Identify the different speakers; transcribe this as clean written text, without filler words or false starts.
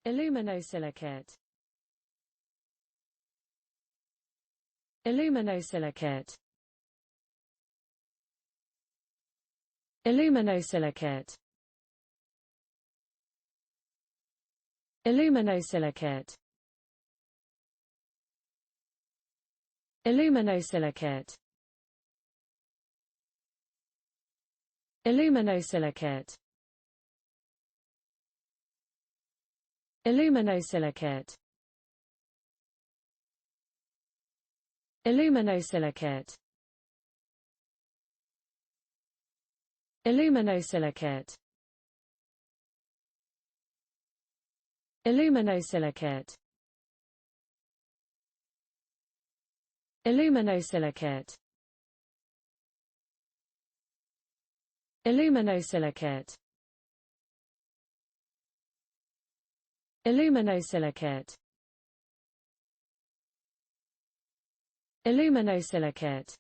Speaker 1: Aluminosilicate. Aluminosilicate. Aluminosilicate. Aluminosilicate. Aluminosilicate. Aluminosilicate. Aluminosilicate. Aluminosilicate. Aluminosilicate. Aluminosilicate. Aluminosilicate. Aluminosilicate. Aluminosilicate. Aluminosilicate.